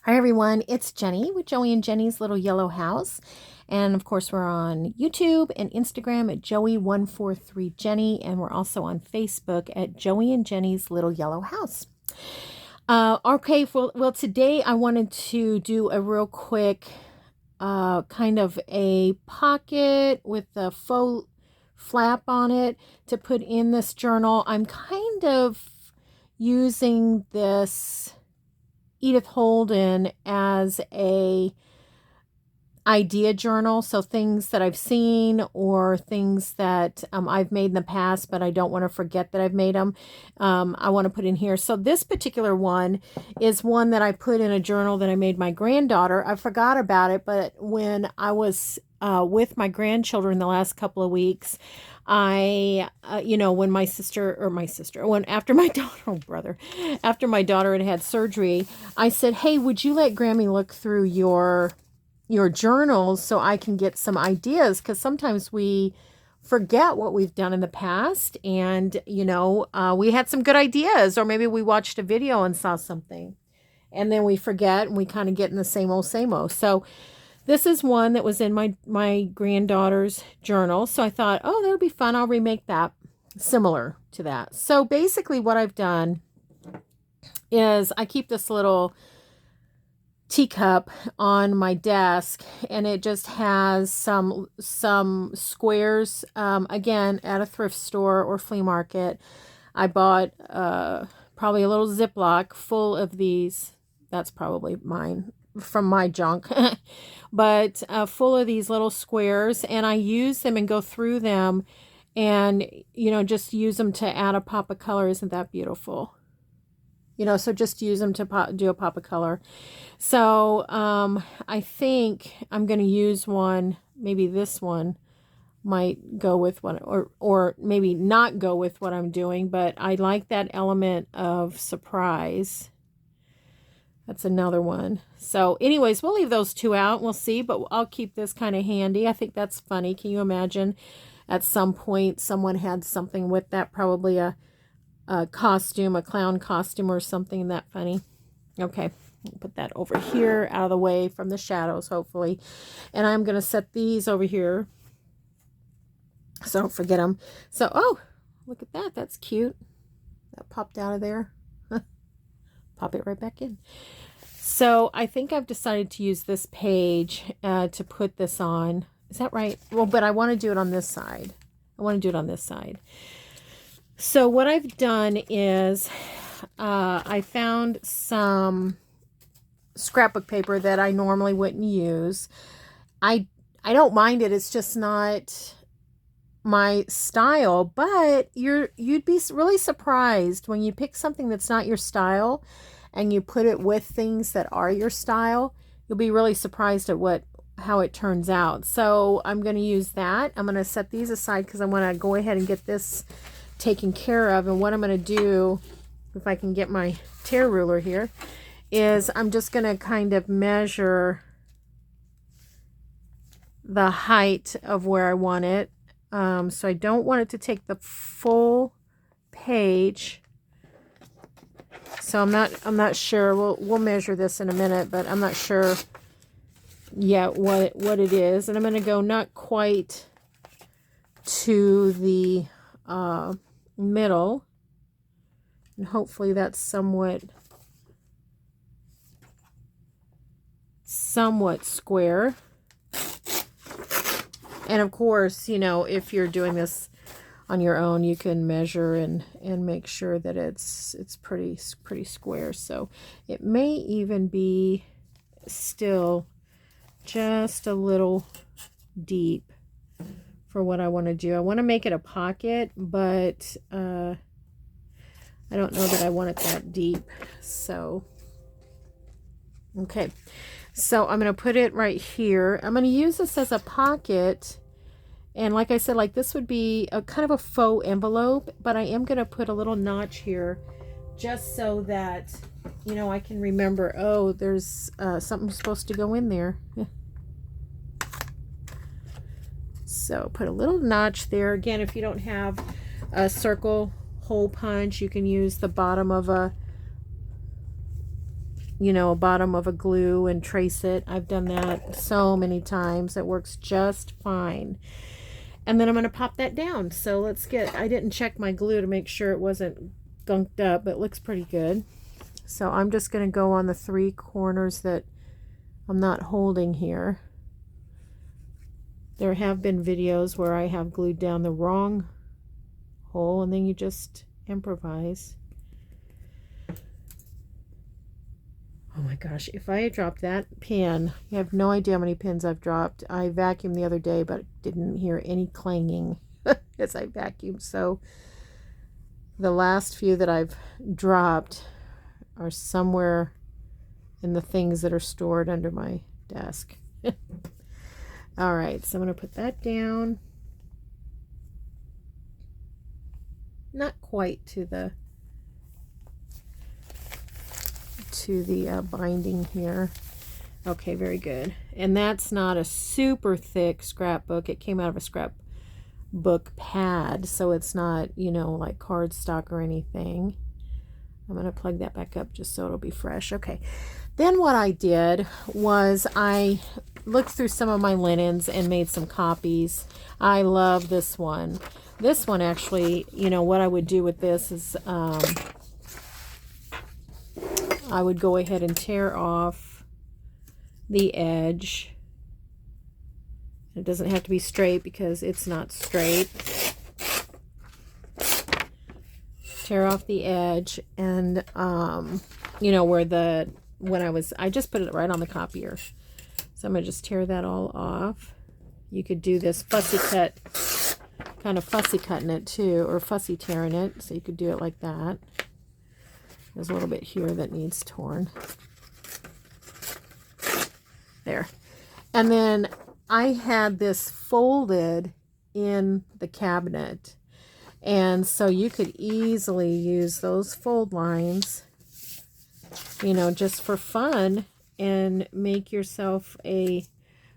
Hi everyone, it's Jenny with Joey and Jenny's Little Yellow House. And of course, we're on YouTube and Instagram at Joey143Jenny. And we're also on Facebook at Joey and Jenny's Little Yellow House. Okay, well, today I wanted to do a real quick kind of a pocket with a faux flap on it to put in this journal. I'm kind of using this Edith Holden as a idea journal, so things that I've seen or things that I've made in the past, but I don't want to forget that I've made them. I want to put in here. So this particular one is one that I put in a journal that I made my granddaughter. I forgot about it, but when I was with my grandchildren the last couple of weeks, when after my daughter, after my daughter had surgery, I said, hey, would you let Grammy look through your journals so I can get some ideas? Because sometimes we forget what we've done in the past, and we had some good ideas, or maybe we watched a video and saw something and then we forget and we kind of get in the same old. So this is one that was in my granddaughter's journal. So I thought, oh, that'll be fun. I'll remake that similar to that. So basically what I've done is I keep this little teacup on my desk, and it just has some squares, again, at a thrift store or flea market. I bought probably a little Ziploc full of these. That's probably mine from my junk. But full of these little squares, and I use them and go through them and just use them to add a pop of color. Isn't that beautiful? So just use them to do a pop of color. So I think I'm going to use one. Maybe this one might go with what, or maybe not go with what I'm doing, but I like that element of surprise. That's another one. So anyways, we'll leave those two out. We'll see, but I'll keep this kind of handy. I think that's funny. Can you imagine at some point someone had something with that, probably a costume, a clown costume or something that funny. Okay, I'll put that over here out of the way from the shadows, hopefully. And I'm going to set these over here so don't forget them. So, oh, look at that. That's cute. That popped out of there. Pop it right back in. So I think I've decided to use this page to put this on. Is that right? Well, but I want to do it on this side. So what I've done is I found some scrapbook paper that I normally wouldn't use. I don't mind it. It's just not my style, but you'd be really surprised when you pick something that's not your style and you put it with things that are your style. You'll be really surprised at how it turns out. So I'm going to use that. I'm going to set these aside because I want to go ahead and get this taken care of. And what I'm going to do, if I can get my tear ruler here, is I'm just going to kind of measure the height of where I want it. So I don't want it to take the full page. So I'm not sure. We'll measure this in a minute, but I'm not sure yet what it is. And I'm going to go not quite to the middle, and hopefully that's somewhat square. And of course, if you're doing this on your own, you can measure and make sure that it's pretty square. So it may even be still just a little deep for what I want to do. I want to make it a pocket, but I don't know that I want it that deep. So okay, so I'm going to put it right here. I'm going to use this as a pocket, and like I said, like this would be a kind of a faux envelope, but I am going to put a little notch here just so that I can remember, oh, there's something supposed to go in there. So put a little notch there. Again, if you don't have a circle hole punch, you can use the bottom of a you know, a bottom of a glue and trace it. I've done that so many times. It works just fine. And then I'm going to pop that down. So let's get, I didn't check my glue to make sure it wasn't gunked up, but it looks pretty good. So I'm just going to go on the 3 corners that I'm not holding here. There have been videos where I have glued down the wrong hole, and then you just improvise. Oh my gosh, if I had dropped that pin, you have no idea how many pins I've dropped. I vacuumed the other day, but didn't hear any clanging as I vacuumed. So the last few that I've dropped are somewhere in the things that are stored under my desk. All right, so I'm going to put that down. Not quite to the binding here. Okay, very good. And that's not a super thick scrapbook. It came out of a scrapbook pad, so it's not, you know, like cardstock or anything. I'm going to plug that back up just so it'll be fresh. Okay. Then what I did was I looked through some of my linens and made some copies. I love this one. This one actually, you know, what I would do with this is I would go ahead and tear off the edge. It doesn't have to be straight because it's not straight. Tear off the edge, and you know, where I just put it right on the copier. So I'm going to just tear that all off. You could do this fussy cut, kind of fussy cutting it too, or fussy tearing it. So you could do it like that. There's a little bit here that needs torn. There. And then I had this folded in the cabinet. And so you could easily use those fold lines, you know, just for fun, and make yourself a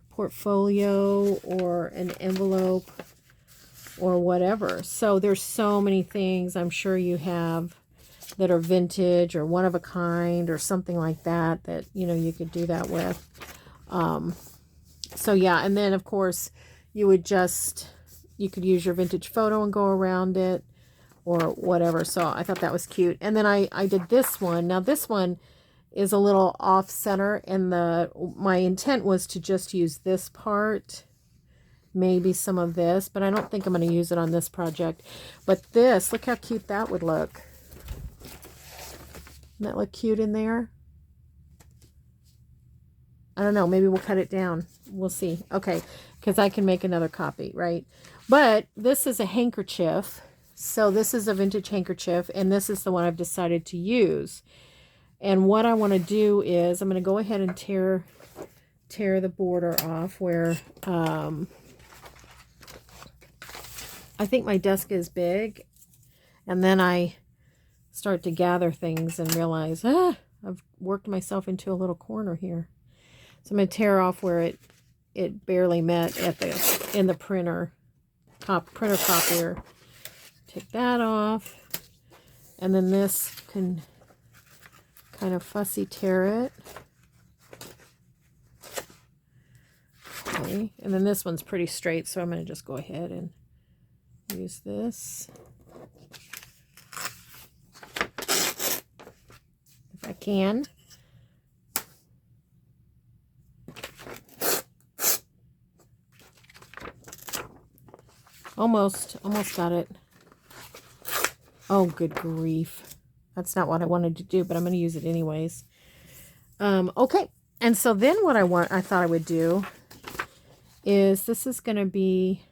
portfolio or an envelope or whatever. So there's so many things I'm sure you have that are vintage or one of a kind or something like that, that, you know, you could do that with. So yeah, and then of course you could use your vintage photo and go around it or whatever. So I thought that was cute. And then I did this one. Now this one is a little off center, and my intent was to just use this part, maybe some of this, but I don't think I'm going to use it on this project. But this, look how cute that would look. Doesn't that look cute in there? I don't know. Maybe we'll cut it down. We'll see. Okay. Because I can make another copy, right? But this is a handkerchief. So this is a vintage handkerchief, and this is the one I've decided to use. And what I want to do is I'm going to go ahead and tear the border off where I think my desk is big, and then I start to gather things and realize, I've worked myself into a little corner here. So I'm going to tear off where it barely met in the printer copier. Take that off, and then this can kind of fussy tear it. Okay, and then this one's pretty straight, so I'm going to just go ahead and use this. If I can. Almost got it. Oh, good grief. That's not what I wanted to do, but I'm going to use it anyways. Okay. And so then what I thought I would do is, this is going to be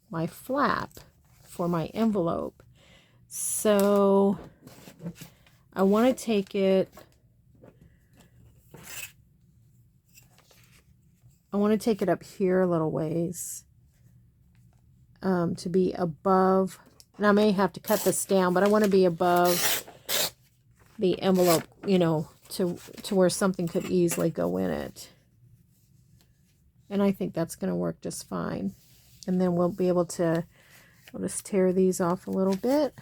my flap for my envelope. So I want to take it, up here a little ways, to be above, and I may have to cut this down, but I want to be above the envelope, you know, to where something could easily go in it. And I think that's going to work just fine. And then we'll be able to, I'll just tear these off a little bit.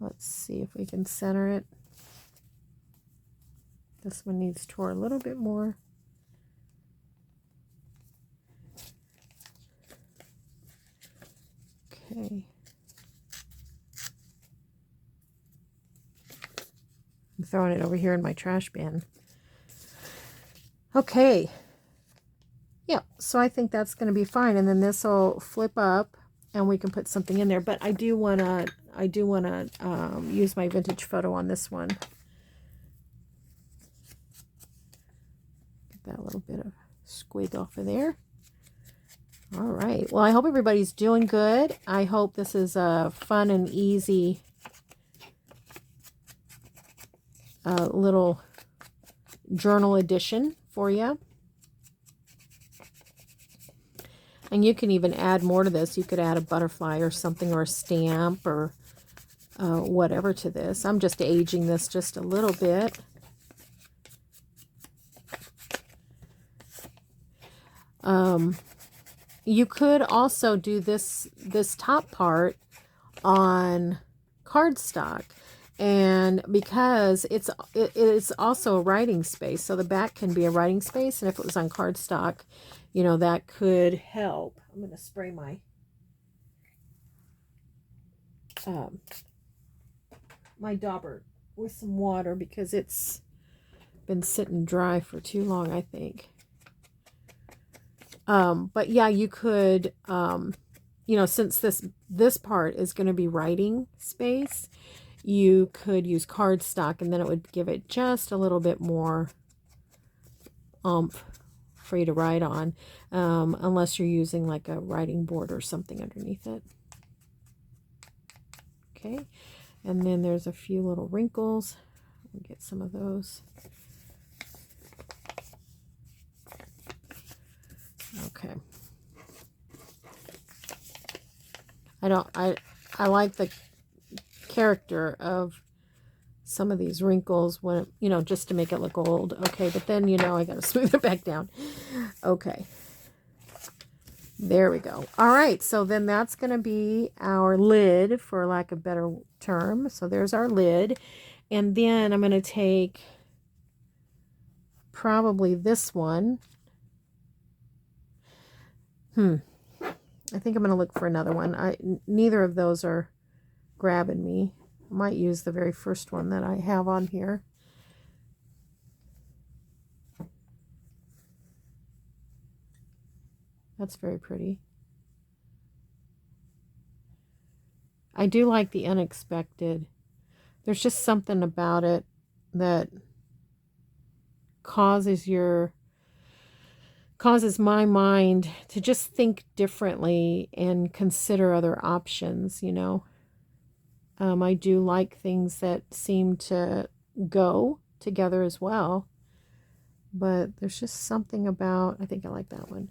Let's see if we can center it. This one needs to pour a little bit more. Okay. I'm throwing it over here in my trash bin. Okay. Yeah, so I think that's going to be fine. And then this will flip up and we can put something in there. But I do want to use my vintage photo on this one. Get that little bit of squig off of there. All right. Well, I hope everybody's doing good. I hope this is a fun and easy little journal edition for you. And you can even add more to this. You could add a butterfly or something, or a stamp, or whatever to this. I'm just aging this just a little bit. You could also do this top part on cardstock, and because it is also a writing space, so the back can be a writing space, and if it was on cardstock, you know, that could help. I'm going to spray my dauber with some water because it's been sitting dry for too long, I think. But yeah, you could, you know, since this part is going to be writing space, you could use cardstock, and then it would give it just a little bit more oomph for you to write on, unless you're using like a writing board or something underneath it. Okay, and then there's a few little wrinkles. We'll get some of those. Okay. I like the character of some of these wrinkles when, you know, just to make it look old. Okay, but then, you know, I got to smooth it back down. Okay. There we go. All right, so then that's going to be our lid, for lack of a better term. So there's our lid. And then I'm going to take probably this one. I think I'm going to look for another one. Neither of those are grabbing me. I might use the very first one that I have on here. That's very pretty. I do like the unexpected. There's just something about it that causes my mind to just think differently and consider other options, you know. I do like things that seem to go together as well. But there's just something about, I think I like that one.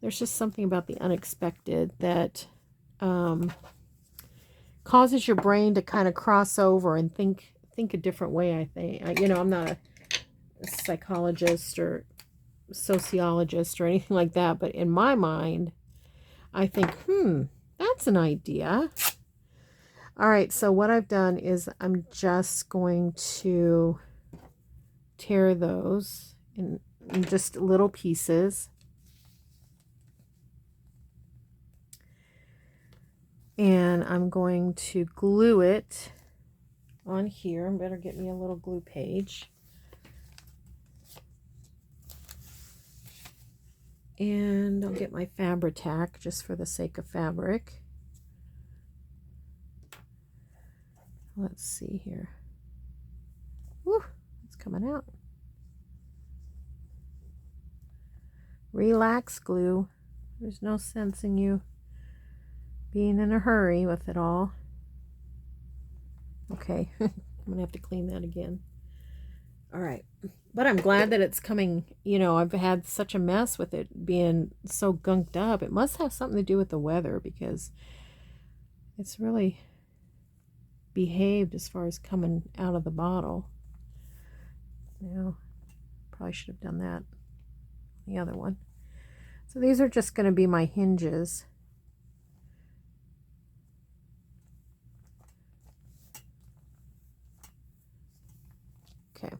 There's just something about the unexpected that causes your brain to kind of cross over and think a different way, I think. You know, I'm not a psychologist or sociologist or anything like that, but in my mind, I think, that's an idea. All right, so what I've done is I'm just going to tear those in just little pieces. And I'm going to glue it on here. I better get me a little glue page. And I'll get my Fabri-Tac just for the sake of fabric. Let's see here. Woo, it's coming out. Relax glue. There's no sense in you being in a hurry with it all. Okay, I'm gonna have to clean that again. All right, but I'm glad that it's coming. You know, I've had such a mess with it being so gunked up. It must have something to do with the weather, because it's really behaved as far as coming out of the bottle. You know, probably should have done that. The other one. So these are just going to be my hinges. Okay.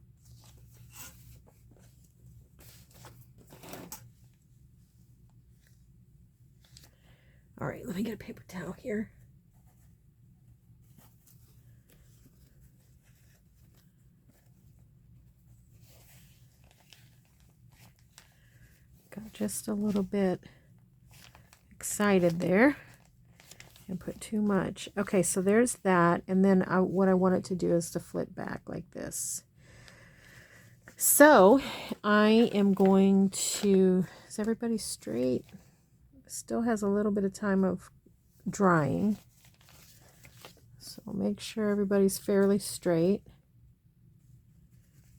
All right, let me get a paper towel here. Got just a little bit excited there and put too much. Okay, so there's that. And then what I want it to do is to flip back like this. So I am going to, is everybody straight? Still has a little bit of time of drying. So make sure everybody's fairly straight.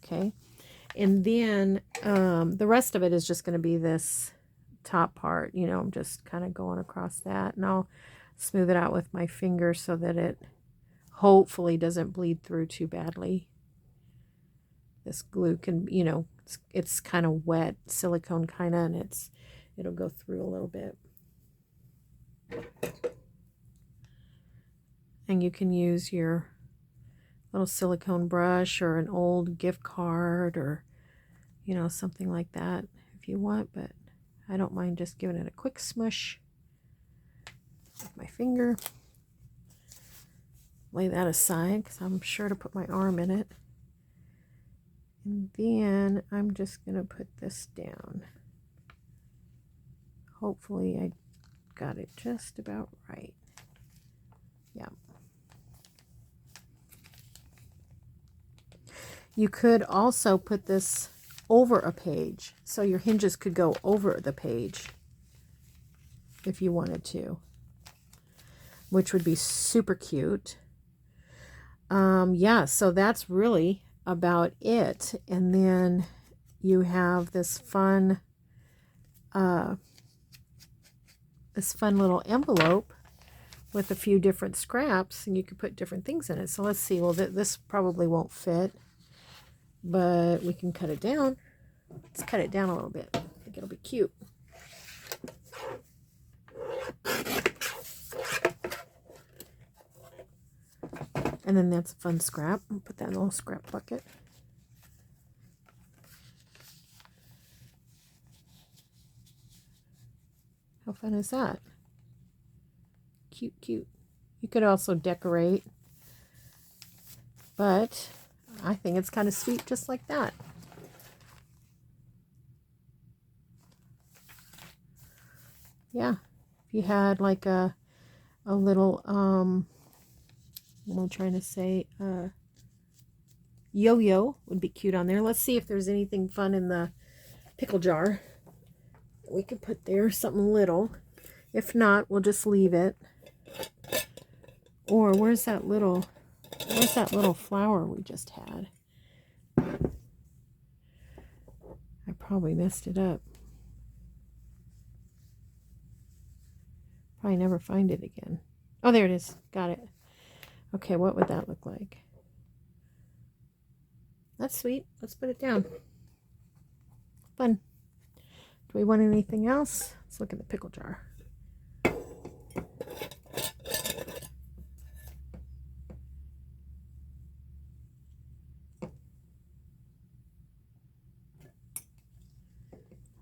Okay. And then the rest of it is just going to be this top part. You know, I'm just kind of going across that. And I'll smooth it out with my finger so that it hopefully doesn't bleed through too badly. This glue can, you know, it's kind of wet, silicone kind of, and it'll go through a little bit. And you can use your little silicone brush or an old gift card or, you know, something like that if you want, but I don't mind just giving it a quick smush with my finger. Lay that aside because I'm sure to put my arm in it. And then I'm just going to put this down. Hopefully I got it just about right. Yeah. You could also put this over a page, so your hinges could go over the page if you wanted to, which would be super cute. Yeah, so that's really about it. And then you have this fun little envelope with a few different scraps, and you could put different things in it. So let's see. Well, this probably won't fit, but we can cut it down. Let's cut it down a little bit. I think it'll be cute. And then that's a fun scrap. I'll put that in a little scrap bucket. How fun is that? Cute, cute. You could also decorate, but I think it's kind of sweet just like that. Yeah, if you had like a little, what am I trying to say? Yo-yo would be cute on there. Let's see if there's anything fun in the pickle jar we could put there, something little. If not, we'll just leave it. Or where's that little flower we just had? I probably messed it up. Probably never find it again. Oh, there it is. Got it. Okay, what would that look like? That's sweet. Let's put it down. Fun. Do we want anything else? Let's look in the pickle jar.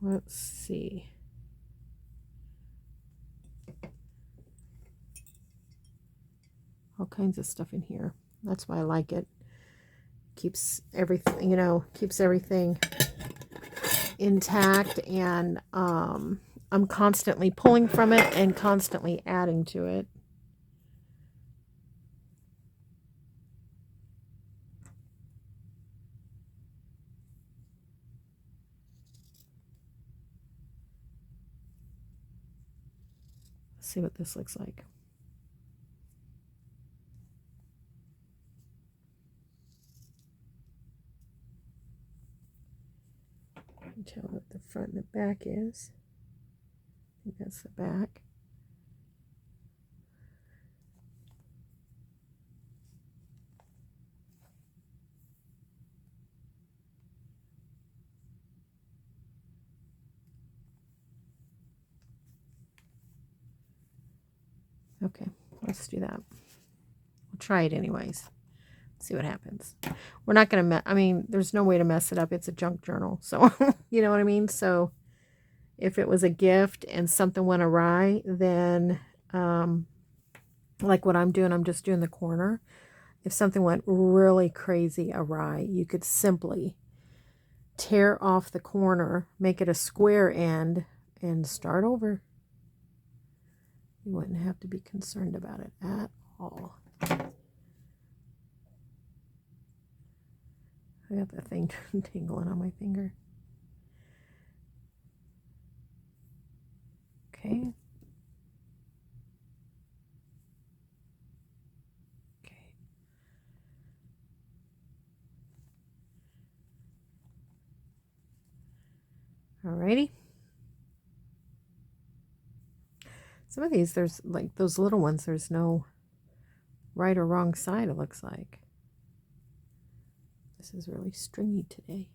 Let's see. All kinds of stuff in here. That's why I like it. Keeps everything, you know, keeps everything intact, and I'm constantly pulling from it and constantly adding to it. Let's see what this looks like. I can tell what the front and the back is. I think that's the back. Okay, let's do that. We'll try it anyways. See what happens. We're not going to, I mean, there's no way to mess it up. It's a junk journal. So, you know what I mean? So if it was a gift and something went awry, then like what I'm doing, I'm just doing the corner. If something went really crazy awry, you could simply tear off the corner, make it a square end, and start over. You wouldn't have to be concerned about it at all. I got that thing tingling on my finger. Okay. Okay. Alrighty. Some of these, there's like those little ones, there's no right or wrong side, it looks like. This is really stringy today.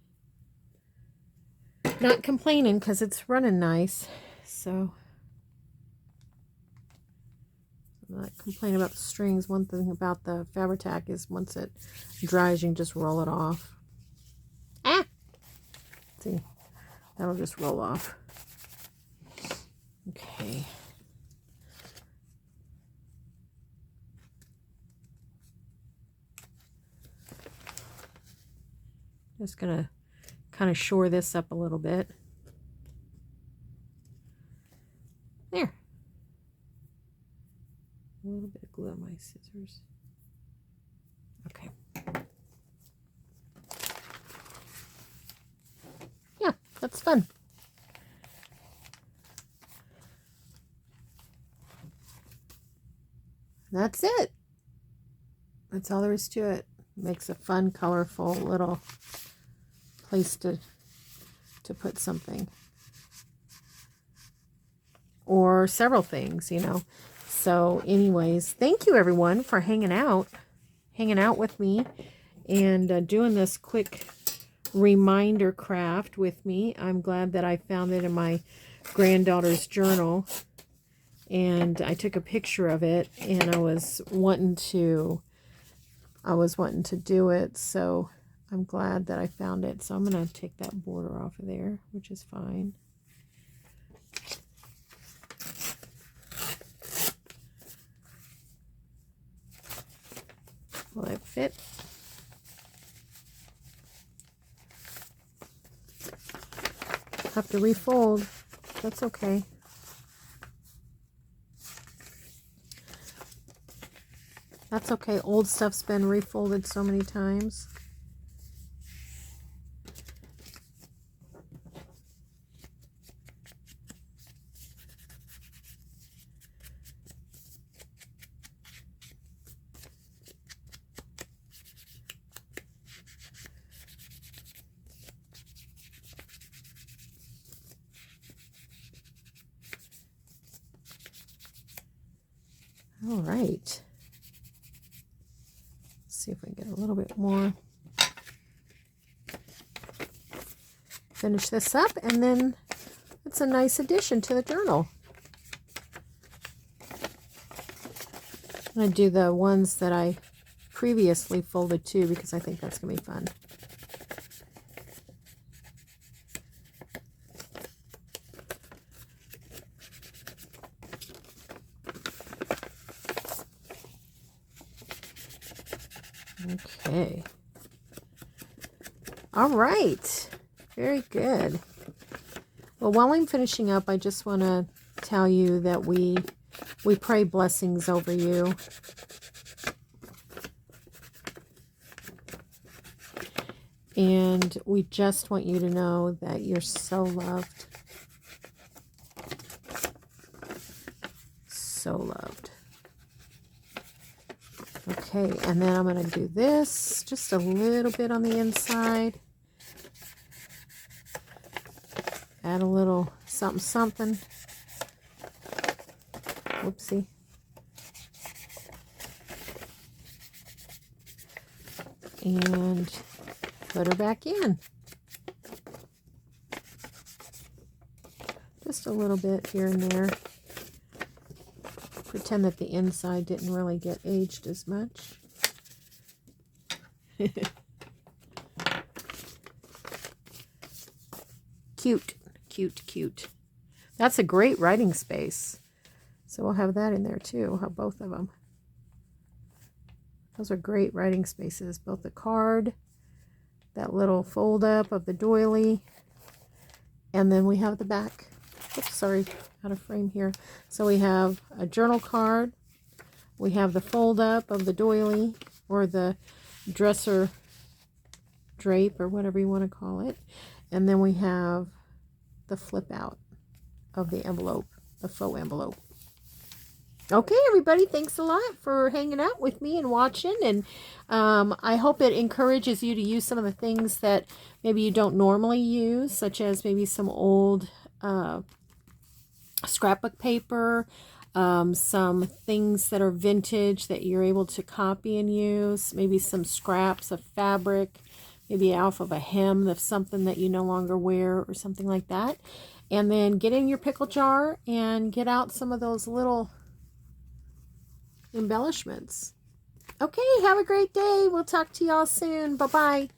Not complaining because it's running nice. So I'm not complaining about the strings. One thing about the Fabri-Tac is once it dries, you can just roll it off. Ah! See, that'll just roll off. Okay. Just gonna kind of shore this up a little bit. There. A little bit of glue on my scissors. Okay. Yeah, that's fun. That's it. That's all there is to it. Makes a fun, colorful little place to put something. Or several things, you know. So anyways, thank you everyone for hanging out with me and doing this quick reminder craft with me. I'm glad that I found it in my granddaughter's journal and I took a picture of it and I was wanting to do it, so I'm glad that I found it. So I'm going to take that border off of there, which is fine. Will it fit? Have to refold. That's okay. That's okay. Old stuff's been refolded so many times. All right. See if we can get a little bit more. Finish this up, and then it's a nice addition to the journal. I'm going to do the ones that I previously folded too, because I think that's going to be fun. Okay. All right. Very good. Well, while I'm finishing up, I just want to tell you that we pray blessings over you. And we just want you to know that you're so loved. So loved. Okay, and then I'm going to do this just a little bit on the inside. Add a little something, something. Whoopsie. And put her back in. Just a little bit here and there. Pretend that the inside didn't really get aged as much. Cute, cute, cute. That's a great writing space. So we'll have that in there too. We'll have both of them. Those are great writing spaces. Both the card, that little fold up of the doily, and then we have the back. Oops, sorry, out of frame here. So we have a journal card. We have the fold up of the doily, or the dresser drape, or whatever you want to call it. And then we have the flip out of the envelope, the faux envelope. Okay, everybody, thanks a lot for hanging out with me and watching. And I hope it encourages you to use some of the things that maybe you don't normally use, such as maybe some old scrapbook paper, some things that are vintage that you're able to copy and use, maybe some scraps of fabric, maybe off of a hem of something that you no longer wear or something like that. And then get in your pickle jar and get out some of those little embellishments. Okay, have a great day. We'll talk to y'all soon. Bye-bye.